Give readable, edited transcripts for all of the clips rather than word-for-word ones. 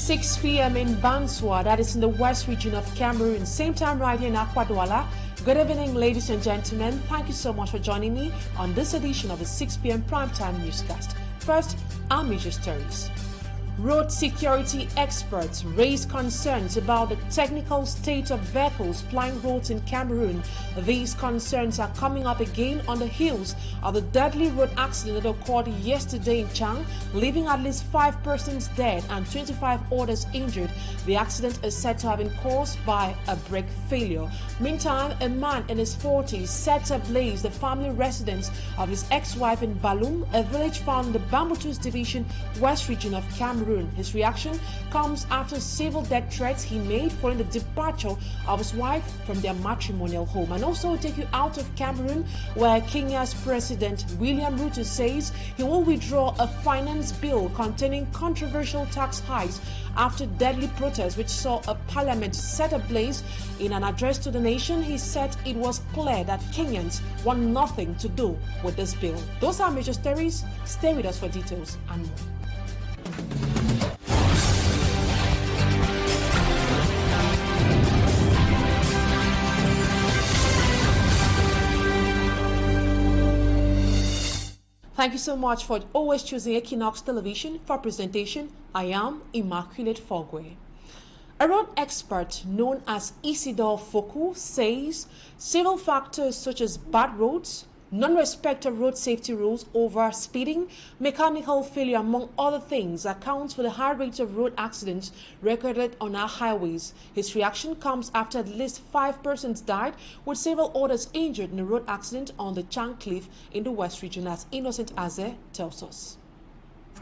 6 p.m. in Banswa, that is in the west region of Cameroon. Same time right here in Akwadwala. Good evening, ladies and gentlemen. Thank you so much for joining me on this edition of the 6 p.m. primetime newscast. First, our major stories. Road security experts raise concerns about the technical state of vehicles plying roads in Cameroon. These concerns are coming up again on the heels of the deadly road accident that occurred yesterday in Chang, leaving at least 5 persons dead and 25 others injured. The accident is said to have been caused by a brake failure. Meantime, a man in his 40s set ablaze the family residence of his ex-wife in Balum, a village found in the Bambutus Division, west region of Cameroon. His reaction comes after civil death threats he made following the departure of his wife from their matrimonial home. And also take you out of Cameroon, where Kenya's President William Ruto says he will withdraw a finance bill containing controversial tax hikes after deadly protests which saw a parliament set ablaze. In an address to the nation, he said it was clear that Kenyans want nothing to do with this bill. Those are major stories. Stay with us for details and more. Thank you so much for always choosing Equinoxe Television for presentation. I am Immaculate Fogwe. A road expert known as Isidore Foku says several factors such as bad roads, non-respect of road safety rules, over speeding, mechanical failure, among other things, accounts for the high rates of road accidents recorded on our highways. His reaction comes after at least 5 persons died, with several others injured in a road accident on the Chang Cliff in the West region, as Innocent Aze tells us.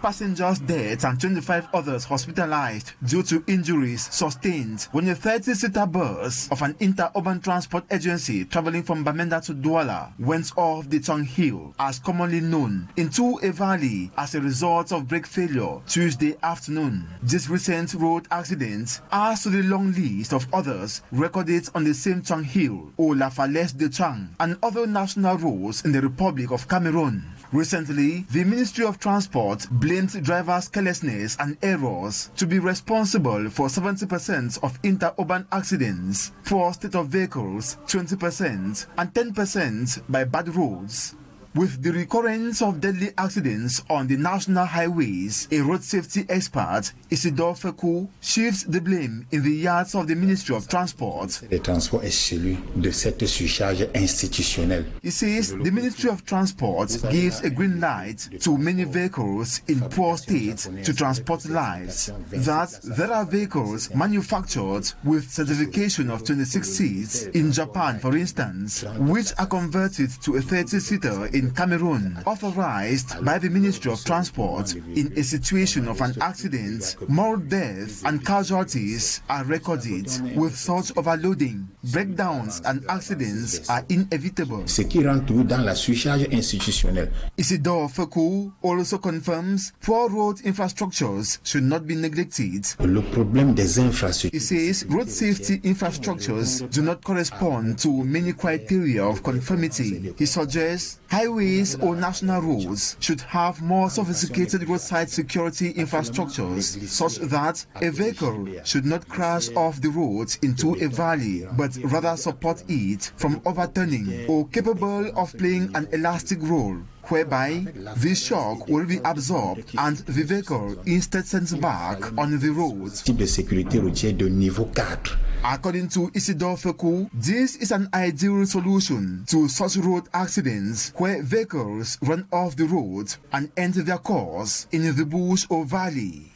Passengers dead and 25 others hospitalized due to injuries sustained when a 30-seater bus of an interurban transport agency traveling from Bamenda to Douala went off the Tongue Hill, as commonly known, into a valley as a result of brake failure Tuesday afternoon. This recent road accident adds to the long list of others recorded on the same Tongue Hill, La Falaise de Chang, and other national roads in the Republic of Cameroon. Recently, the Ministry of Transport blamed drivers' carelessness and errors to be responsible for 70% of interurban accidents, poor state of vehicles 20%, and 10% by bad roads. With the recurrence of deadly accidents on the national highways, a road safety expert, Isidore Foku, shifts the blame in the yards of the Ministry of Transport. Le transport est celui de cette surcharge institutionnelle. He says the Ministry of Transport gives a green light to many vehicles in poor state to transport lives. That there are vehicles manufactured with certification of 26 seats in Japan, for instance, which are converted to a 30-seater in Cameroon, authorized by the Ministry of Transport. In a situation of an accident, more deaths and casualties are recorded. With such overloading, breakdowns and accidents are inevitable. Ce qui rentre dans la surcharge institutionnelle. Isidore Foku also confirms poor road infrastructures should not be neglected. Le problème des infrastructures. He says road safety infrastructures do not correspond to many criteria of conformity. He suggests highways or national roads should have more sophisticated roadside security infrastructures, such that a vehicle should not crash off the road into a valley, but rather support it from overturning, or capable of playing an elastic role, whereby the shock will be absorbed and the vehicle instead sent back on the road. Type de sécurité routière de niveau 4. According to Isidore Foku, this is an ideal solution to such road accidents where vehicles run off the road and end their course in the bush or valley.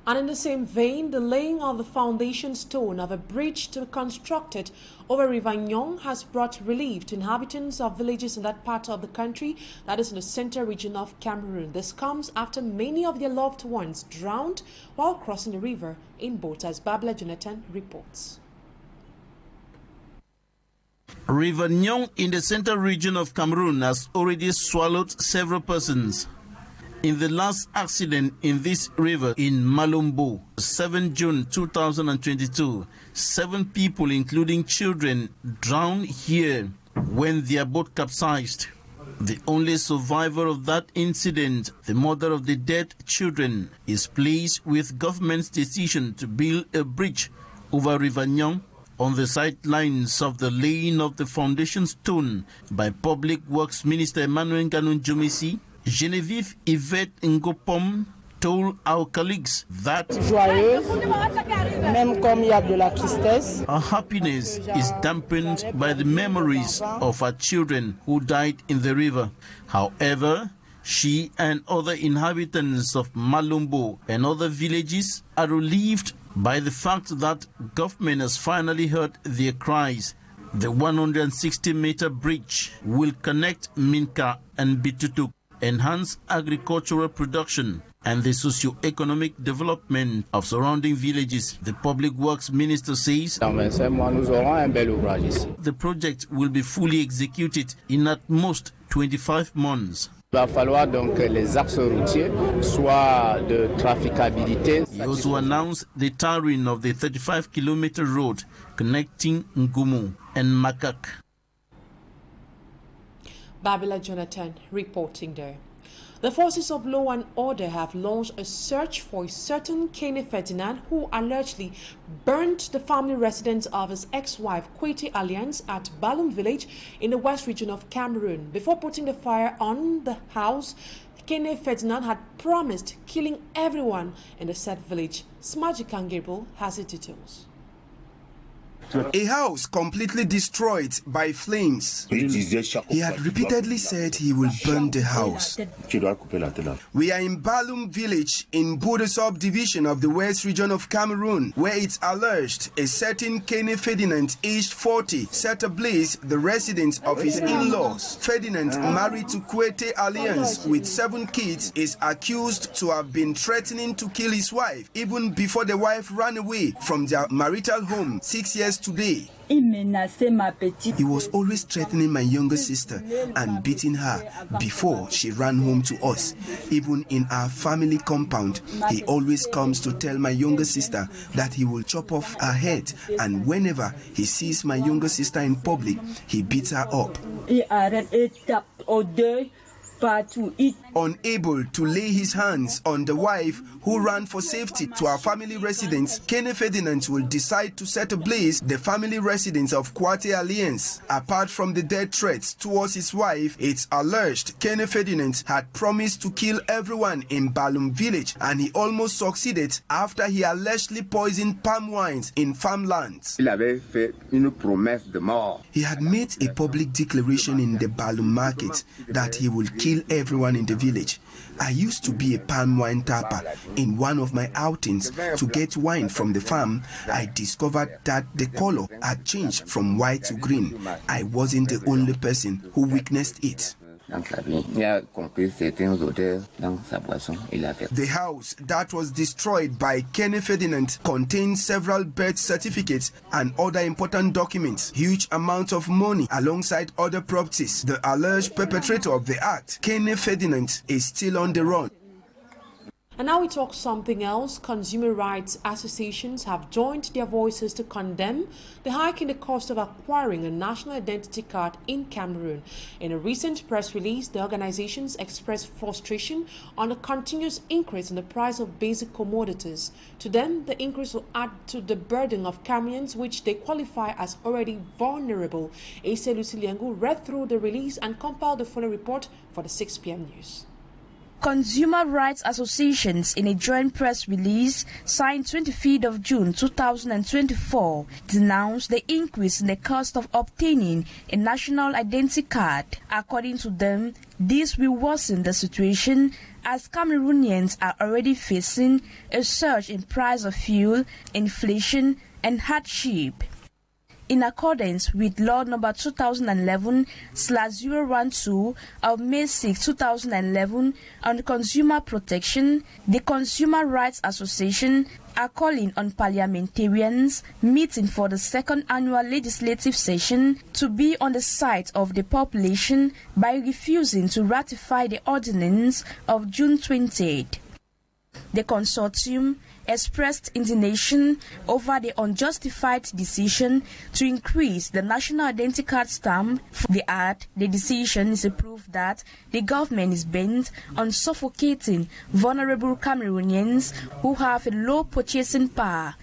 And in the same vein, the laying of the foundation stone of a bridge to be constructed over River Nyong has brought relief to inhabitants of villages in that part of the country, that is in the central region of Cameroon. This comes after many of their loved ones drowned while crossing the river in boats, as Babla Jonathan reports. River Nyong in the central region of Cameroon has already swallowed several persons. In the last accident in this river in Malombo, 7 June 2022, 7 people, including children, drowned here when their boat capsized. The only survivor of that incident, the mother of the dead children, is pleased with government's decision to build a bridge over River Nyong on the sidelines of the laying of the foundation stone by Public Works Minister Emmanuel Ganun-Jomisi. Genevieve Yvette Ngopom told our colleagues that our happiness is dampened by the memories of our children who died in the river. However, she and other inhabitants of Malumbo and other villages are relieved by the fact that government has finally heard their cries. The 160-meter bridge will connect Minka and Bitutuk, enhance agricultural production and the socio-economic development of surrounding villages. The Public Works Minister says the project will be fully executed in at most 25 months. Il va falloir donc que les axes routiers soient de traficabilité. He also announced the tarring of the 35-kilometer road connecting Ngumu and Makak. Babila Jonathan reporting there. The forces of law and order have launched a search for a certain Kene Ferdinand who allegedly burnt the family residence of his ex-wife Kwete Alliance at Balum village in the west region of Cameroon. Before putting the fire on the house, Kene Ferdinand had promised killing everyone in the said village. Smaji Kangable has the details. A house completely destroyed by flames. He had repeatedly said he will burn the house. We are in Balum village in Budo subdivision of the west region of Cameroon, where it's alleged a certain Kene Ferdinand, aged 40, set ablaze the residence of his in-laws. Ferdinand, married to Kwete Alliance with 7 kids, is accused to have been threatening to kill his wife even before the wife ran away from their marital home 6 years today. He was always threatening my younger sister and beating her before she ran home to us. Even in our family compound, he always comes to tell my younger sister that he will chop off her head, and whenever he sees my younger sister in public, he beats her up. Unable to lay his hands on the wife who ran for safety to our family residence, Kene Ferdinand will decide to set ablaze the family residence of Kwete Alliance. Apart from the death threats towards his wife, it's alleged Kene Ferdinand had promised to kill everyone in Balum village, and he almost succeeded after he allegedly poisoned palm wines in farmlands. He had made a public declaration in the Balum market that he will kill everyone in the village. I used to be a palm wine tapper. In one of my outings to get wine from the farm, I discovered that the color had changed from white to green. I wasn't the only person who witnessed it. The house that was destroyed by Kene Ferdinand contains several birth certificates and other important documents, huge amounts of money alongside other properties. The alleged perpetrator of the act, Kene Ferdinand, is still on the run. And now we talk something else. Consumer rights associations have joined their voices to condemn the hike in the cost of acquiring a national identity card in Cameroon. In a recent press release, the organizations expressed frustration on the continuous increase in the price of basic commodities. To them, the increase will add to the burden of Cameroonians, which they qualify as already vulnerable. Ase Luciliengu read through the release and compiled the following report for the 6 p.m. news. Consumer rights associations, in a joint press release signed 25th of June 2024, denounced the increase in the cost of obtaining a national identity card. According to them, this will worsen the situation as Cameroonians are already facing a surge in price of fuel, inflation, and hardship. In accordance with Law No. 2011/012 of May 6, 2011 on consumer protection, the Consumer Rights Association are calling on parliamentarians meeting for the second annual legislative session to be on the side of the population by refusing to ratify the ordinance of June 28. The consortium expressed indignation over the unjustified decision to increase the national identity card stamp. They add the decision is a proof that the government is bent on suffocating vulnerable Cameroonians who have a low purchasing power.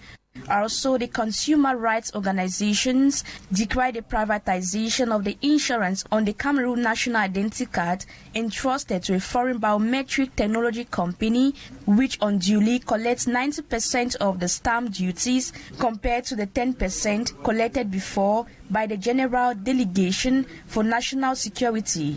Also, the consumer rights organizations decry the privatization of the insurance on the Cameroon national identity card entrusted to a foreign biometric technology company, which unduly collects 90% of the stamp duties compared to the 10% collected before by the General Delegation for National Security.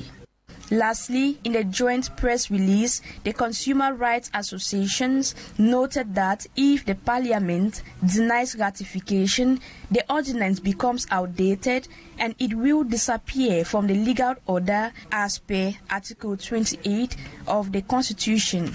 Lastly, in a joint press release, the consumer rights associations noted that if the parliament denies ratification, the ordinance becomes outdated and it will disappear from the legal order as per Article 28 of the Constitution.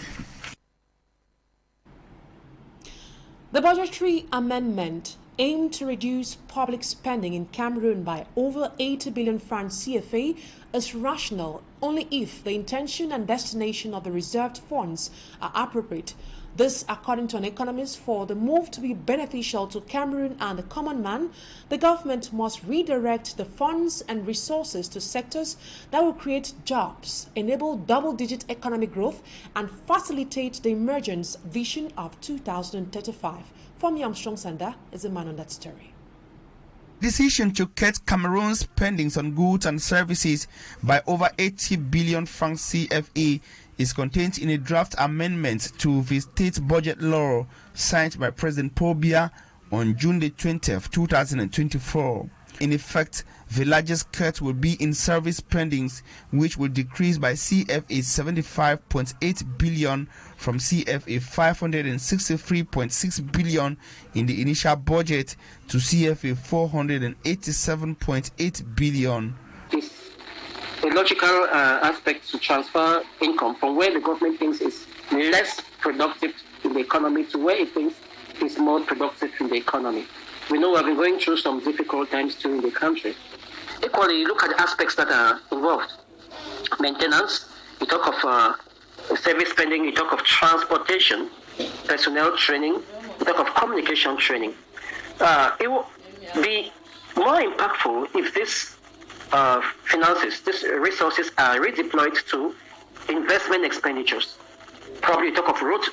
The Budgetary Amendment aimed to reduce public spending in Cameroon by over 80 billion francs CFA is rational only if the intention and destination of the reserved funds are appropriate. This, according to an economist, for the move to be beneficial to Cameroon and the common man, the government must redirect the funds and resources to sectors that will create jobs, enable double-digit economic growth, and facilitate the emergence vision of 2035. Femi Armstrong Sanda is the man on that story. Decision to cut Cameroon's spending on goods and services by over 80 billion francs CFA is contained in a draft amendment to the state budget law signed by President Paul Biya on June 20th, 2024. In effect, the largest cut will be in service spendings, which will decrease by CFA 75.8 billion from CFA 563.6 billion in the initial budget to CFA 487.8 billion. It's a logical aspect to transfer income from where the government thinks is less productive in the economy to where it thinks is more productive in the economy. We know we have been going through some difficult times too in the country. Equally, look at the aspects that are involved. Maintenance, you talk of service spending, you talk of transportation, personnel training, you talk of communication training. It will be more impactful if these finances, these resources are redeployed to investment expenditures. Probably you talk of road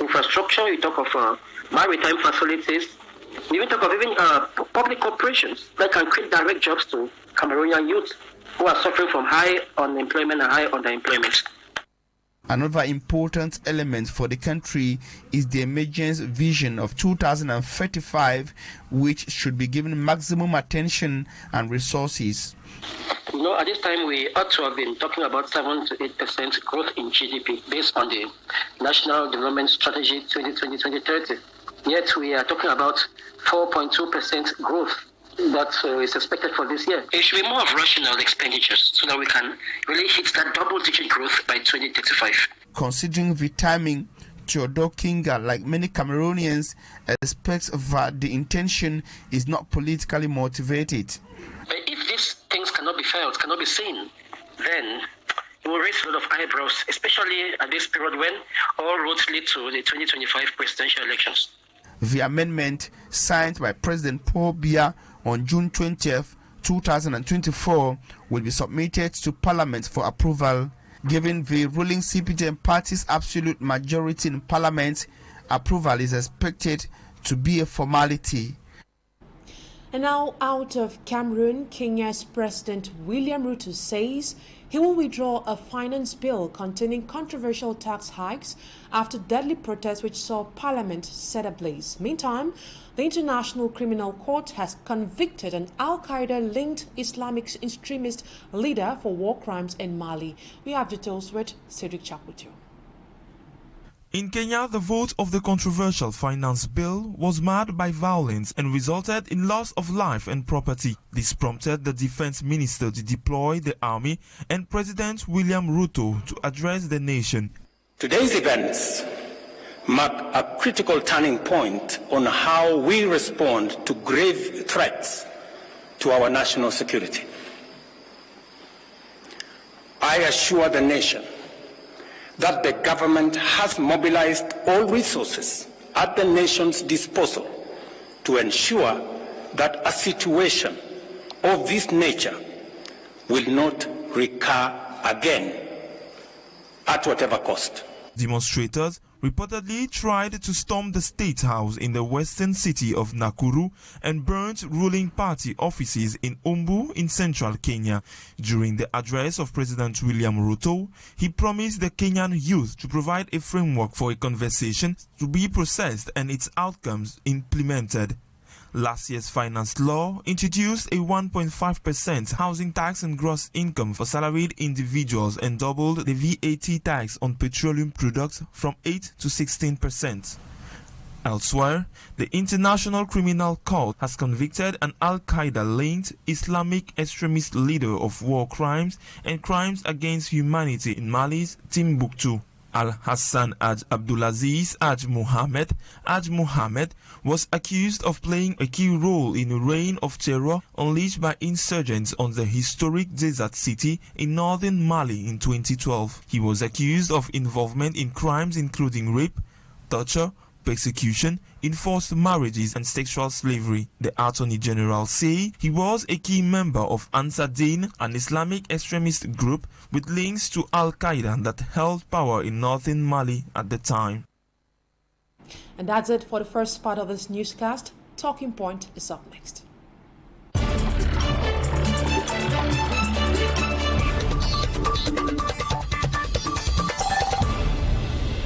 infrastructure, you talk of maritime facilities, you even talk of public corporations that can create direct jobs to Cameroonian youth who are suffering from high unemployment and high underemployment. Another important element for the country is the emergence vision of 2035, which should be given maximum attention and resources. You know, at this time we ought to have been talking about 7 to 8% growth in GDP based on the National Development Strategy 2020-2030. Yet we are talking about 4.2% growth that is expected for this year. It should be more of rational expenditures so that we can really hit that double-digit growth by 2035. Considering the timing, Theodore Kinga, like many Cameroonians, expects that the intention is not politically motivated. But if these things cannot be felt, cannot be seen, then it will raise a lot of eyebrows, especially at this period when all roads lead to the 2025 presidential elections. The amendment, signed by President Paul Biya on June 20th, 2024, will be submitted to Parliament for approval. Given the ruling CPDM party's absolute majority in Parliament, approval is expected to be a formality. And now, out of Cameroon, Kenya's President William Ruto says he will withdraw a finance bill containing controversial tax hikes after deadly protests which saw Parliament set ablaze. Meantime, the International Criminal Court has convicted an Al-Qaeda-linked Islamic extremist leader for war crimes in Mali. We have details with Cedric Chakutu. In Kenya, the vote of the controversial finance bill was marred by violence and resulted in loss of life and property. This prompted the defense minister to deploy the army and President William Ruto to address the nation. Today's events mark a critical turning point on how we respond to grave threats to our national security. I assure the nation that the government has mobilized all resources at the nation's disposal to ensure that a situation of this nature will not recur again at whatever cost. Demonstrators reportedly tried to storm the State House in the western city of Nakuru and burnt ruling party offices in Umbu in central Kenya. During the address of President William Ruto, he promised the Kenyan youth to provide a framework for a conversation to be processed and its outcomes implemented. Last year's finance law introduced a 1.5% housing tax on gross income for salaried individuals and doubled the VAT tax on petroleum products from 8 to 16%. Elsewhere, the International Criminal Court has convicted an Al-Qaeda-linked Islamic extremist leader of war crimes and crimes against humanity in Mali's Timbuktu. Al-Hassan Aj Abdulaziz Aj Muhammad was accused of playing a key role in a reign of terror unleashed by insurgents on the historic desert city in northern Mali in 2012. He was accused of involvement in crimes including rape, torture, persecution, enforced marriages and sexual slavery. The Attorney General said he was a key member of Ansar Dine, an Islamic extremist group with links to Al-Qaeda that held power in northern Mali at the time. And that's it for the first part of this newscast. Talking Point is up next.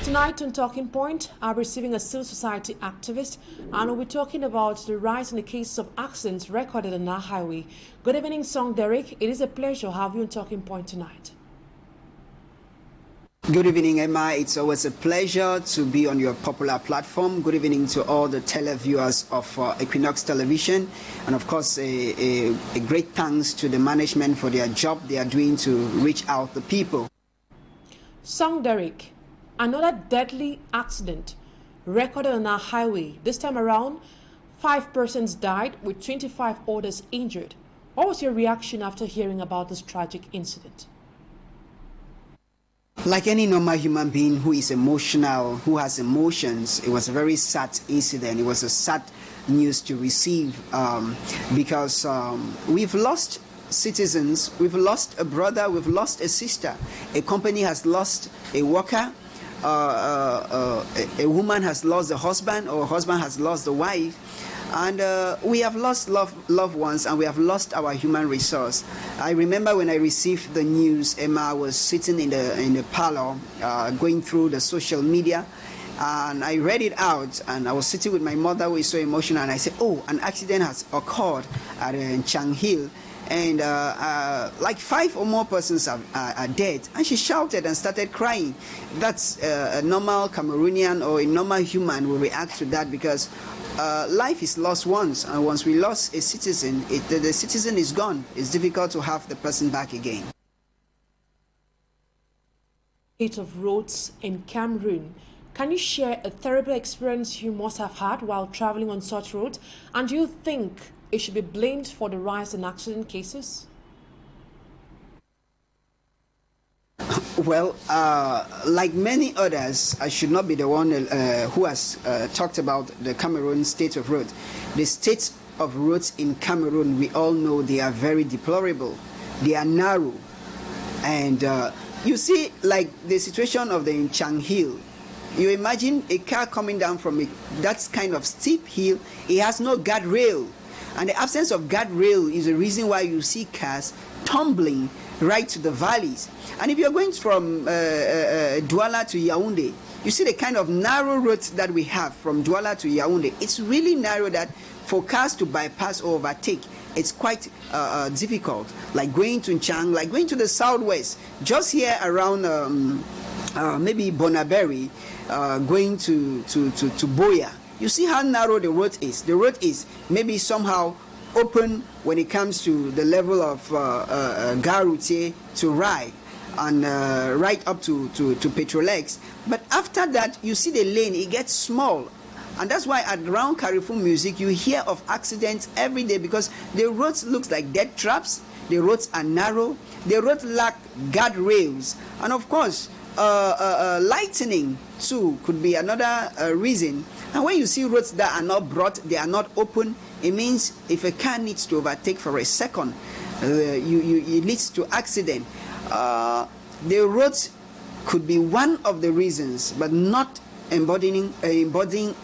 Tonight on Talking Point, I'm receiving a civil society activist, and we'll be talking about the rise in the cases of accidents recorded on our highway. Good evening, Song Derek. It is a pleasure to have you on Talking Point tonight. Good evening, Emma. It's always a pleasure to be on your popular platform. Good evening to all the televiewers of Equinoxe Television. And of course, a great thanks to the management for their job they are doing to reach out the people. Song Derek, another deadly accident recorded on our highway. This time around, 5 persons died with 25 others injured. What was your reaction after hearing about this tragic incident? Like any normal human being who is emotional, who has emotions, it was a very sad incident. It was a sad news to receive because we've lost citizens, we've lost a brother, we've lost a sister. A company has lost a worker, a woman has lost a husband, or a husband has lost a wife. And we have lost loved ones, and we have lost our human resource. I remember when I received the news, Emma, I was sitting in the parlor, going through the social media, and I read it out, and I was sitting with my mother, who is so emotional, and I said, oh, an accident has occurred at Chang Hill, and like 5 or more persons are dead. And she shouted and started crying. That's a normal Cameroonian or a normal human will react to that, because life is lost once, and once we lost a citizen, the citizen is gone. It's difficult to have the person back again. Of roads in Cameroon. Can you share a terrible experience you must have had while traveling on such roads? And do you think it should be blamed for the rise in accident cases? Well, like many others, I should not be the one who has talked about the Cameroon state of road. The state of roads in Cameroon, we all know they are very deplorable. They are narrow. And you see, like the situation of the Chang Hill, you imagine a car coming down from that kind of steep hill. It has no guardrail. And the absence of guardrail is the reason why you see cars tumbling right to the valleys. And if you're going from Douala to Yaoundé, you see the kind of narrow roads that we have from Douala to Yaoundé. It's really narrow that for cars to bypass or overtake, it's quite difficult. Like going to Nchang, like going to the southwest, just here around maybe Bonaberry, going to Boya. You see how narrow the road is. The road is maybe somehow open when it comes to the level of Garoutier to Rai, and right up to Petrolex. But after that, you see the lane, it gets small. And that's why at around Carrefour Music, you hear of accidents every day, because the roads look like death traps, the roads are narrow, the roads lack guardrails. And of course, Lightning too could be another reason. And when you see roads that are not broad, they are not open, it means if a car needs to overtake for a second, it leads to accident. The roads could be one of the reasons, but not embodying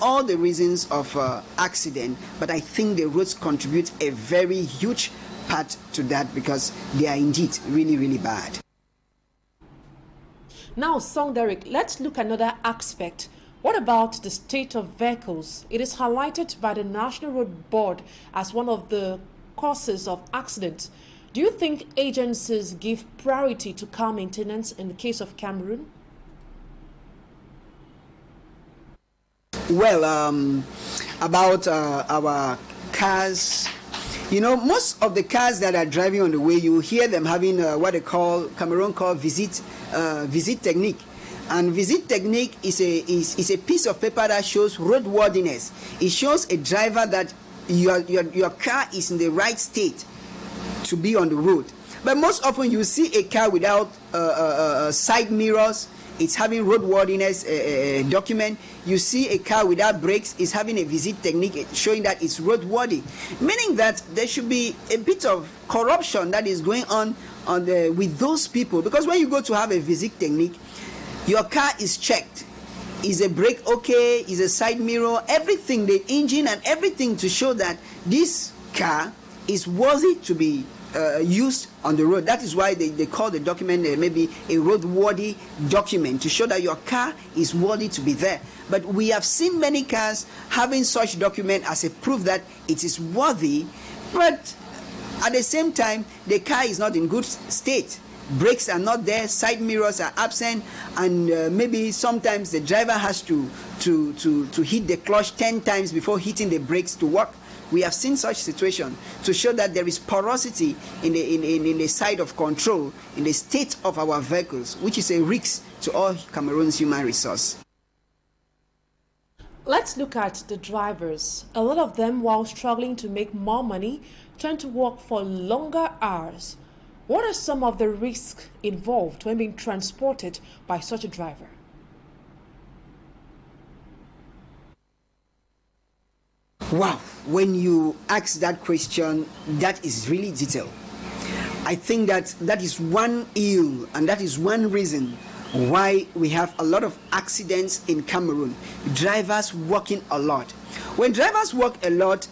all the reasons of accident. But I think the roads contribute a very huge part to that because they are indeed really, really bad. Now, Song Derek, let's look at another aspect. What about the state of vehicles? It is highlighted by the National Road Board as one of the causes of accidents. Do you think agencies give priority to car maintenance in the case of Cameroon? Well, about our cars, you know, most of the cars that are driving on the way, you hear them having what they call, Cameroon call visite technique. And visite technique is a piece of paper that shows roadworthiness. It shows a driver that your car is in the right state to be on the road. But most often you see a car without side mirrors, it's having roadworthiness document. You see a car without brakes, it's having a visite technique showing that it's roadworthy. Meaning that there should be a bit of corruption that is going on with those people. Because when you go to have a visite technique, your car is checked. Is a brake okay? Is a side mirror? Everything, the engine and everything to show that this car is worthy to be used on the road. That is why they call the document maybe a roadworthy document to show that your car is worthy to be there. But we have seen many cars having such document as a proof that it is worthy, but at the same time the car is not in good state. Brakes are not there, side mirrors are absent, and maybe sometimes the driver has to hit the clutch 10 times before hitting the brakes to work. We have seen such situation to show that there is porosity in the side of control, in the state of our vehicles, which is a risk to all Cameroon's human resource. Let's look at the drivers. A lot of them, while struggling to make more money, turn to work for longer hours. What are some of the risks involved when being transported by such a driver? Wow, when you ask that question, that is really detailed. I think that is one ill and that is one reason why we have a lot of accidents in Cameroon. Drivers working a lot. When drivers work a lot,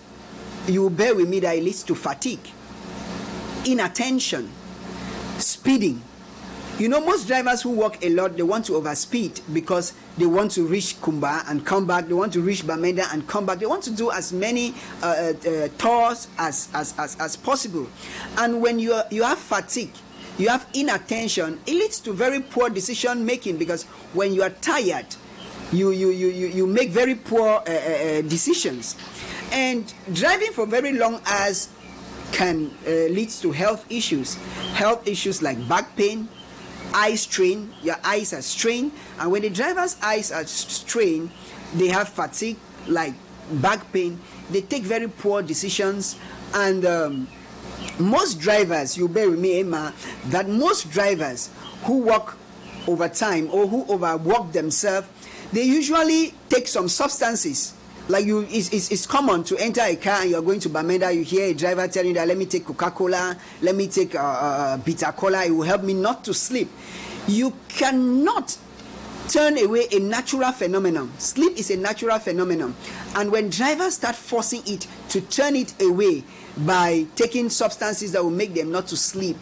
you will bear with me that it leads to fatigue, inattention, speeding. You know, most drivers who work a lot, they want to overspeed because they want to reach Kumba and come back. They want to reach Bamenda and come back. They want to do as many tours as possible. And when you have fatigue, you have inattention, it leads to very poor decision making, because when you are tired, you make very poor decisions. And driving for very long hours can lead to health issues like back pain, eye strain. Your eyes are strained, and when the driver's eyes are strained, they have fatigue like back pain. They take very poor decisions, and most drivers, you bear with me, Emma, that most drivers who work overtime or who overwork themselves, they usually take some substances. Like it's common to enter a car and you're going to Bamenda, you hear a driver telling you that let me take Coca-Cola, let me take bitter cola, it will help me not to sleep. You cannot turn away a natural phenomenon. Sleep is a natural phenomenon. And when drivers start forcing it to turn it away by taking substances that will make them not to sleep,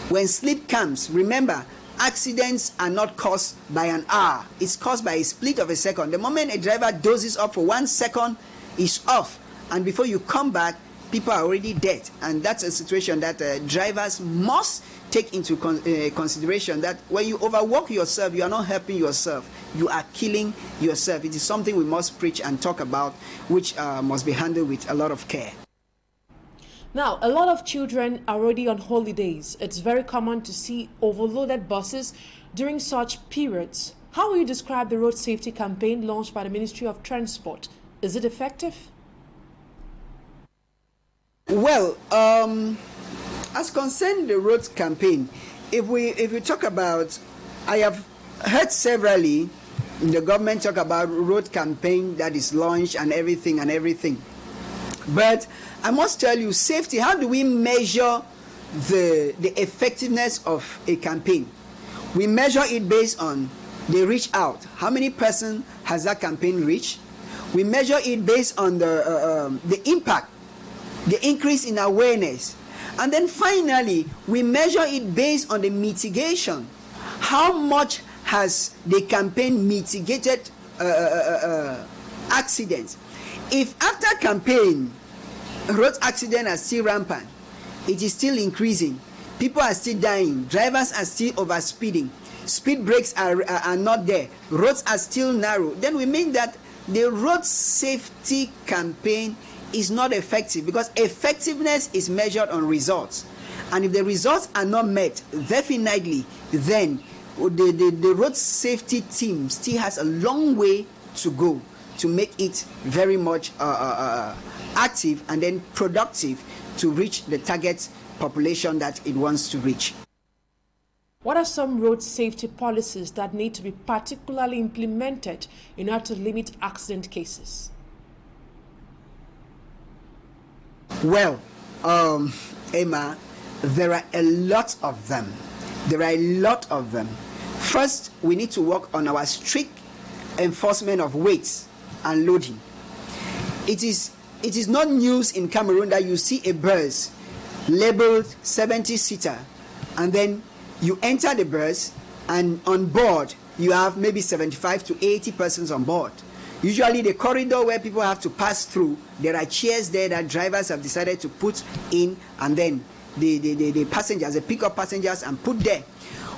when sleep comes, remember, accidents are not caused by an hour. It's caused by a split of a second. The moment a driver dozes up for 1 second, he's off. And before you come back, people are already dead. And that's a situation that drivers must take into consideration, that when you overwork yourself, you are not helping yourself. You are killing yourself. It is something we must preach and talk about, which must be handled with a lot of care. Now, a lot of children are already on holidays. It's very common to see overloaded buses during such periods. How will you describe the road safety campaign launched by the Ministry of Transport? Is it effective? Well, as concerned the road campaign, if we talk about, I have heard severally the government talk about road campaign that is launched and everything. But I must tell you, safety, how do we measure the effectiveness of a campaign? We measure it based on the reach out. How many persons has that campaign reached? We measure it based on the impact, the increase in awareness. And then finally, we measure it based on the mitigation. How much has the campaign mitigated accidents? If after campaign, road accidents are still rampant, it is still increasing, people are still dying, drivers are still overspeeding, speed breaks are not there, roads are still narrow, then we mean that the road safety campaign is not effective, because effectiveness is measured on results. And if the results are not met, definitely, then the road safety team still has a long way to go to make it very much active and then productive to reach the target population that it wants to reach. What are some road safety policies that need to be particularly implemented in order to limit accident cases? Well, Emma, there are a lot of them. First, we need to work on our strict enforcement of weights and loading. It is not news in Cameroon that you see a bus labeled 70-seater, and then you enter the bus, and on board you have maybe 75 to 80 persons on board. Usually the corridor where people have to pass through, there are chairs there that drivers have decided to put in, and then the passengers, they pick up passengers and put there.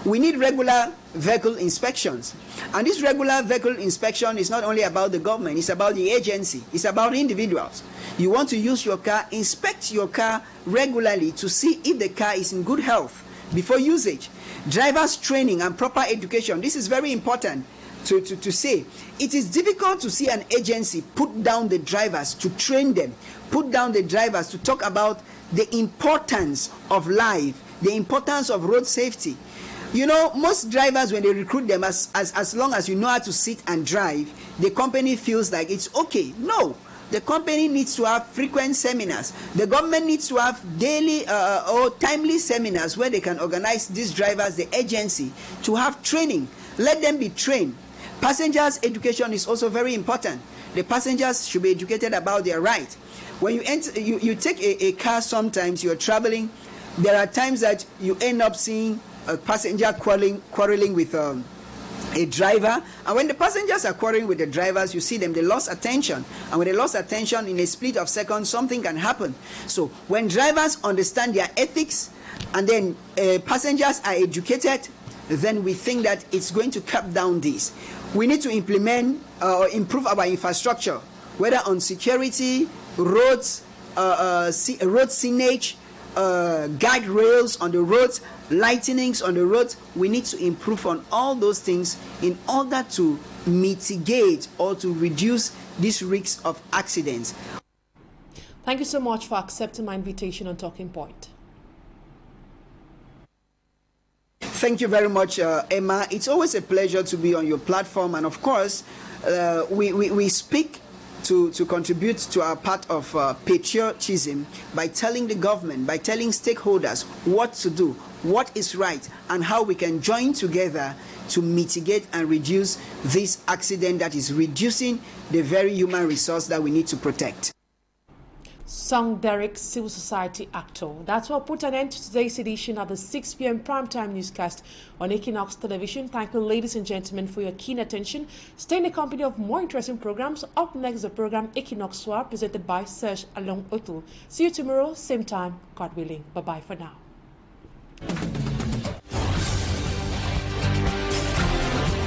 We need regular vehicle inspections. And this regular vehicle inspection is not only about the government, it's about the agency, it's about individuals. You want to use your car, inspect your car regularly to see if the car is in good health before usage. Drivers training and proper education, this is very important to say. It is difficult to see an agency put down the drivers to train them, put down the drivers to talk about the importance of life, the importance of road safety. You know, most drivers, when they recruit them, as long as you know how to sit and drive, the company feels like it's okay. No, the company needs to have frequent seminars. The government needs to have daily or timely seminars where they can organize these drivers, the agency, to have training. Let them be trained. Passengers' education is also very important. The passengers should be educated about their rights. When you enter, you take a car, sometimes you're traveling, there are times that you end up seeing a passenger quarreling with a driver, and when the passengers are quarreling with the drivers, you see them, they lost attention, and when they lost attention, in a split of seconds, something can happen. So when drivers understand their ethics, and then passengers are educated, then we think that it's going to cut down this. We need to implement or improve our infrastructure, whether on security, roads, road signage, guide rails on the roads, lightenings on the roads. We need to improve on all those things in order to mitigate or to reduce this risk of accidents. Thank you so much for accepting my invitation on Talking Point. Thank you very much, Emma. It's always a pleasure to be on your platform, and of course, we speak to contribute to our part of patriotism by telling the government, by telling stakeholders what to do, what is right, and how we can join together to mitigate and reduce this accident that is reducing the very human resource that we need to protect. Song Derek, civil society actor. That's what put an end to today's edition of the 6 p.m. primetime newscast on Equinoxe Television. Thank you, ladies and gentlemen, for your keen attention. Stay in the company of more interesting programs. Up next, the program Equinoxe, presented by Serge Along Otu. See you tomorrow, same time, God willing. Bye-bye for now.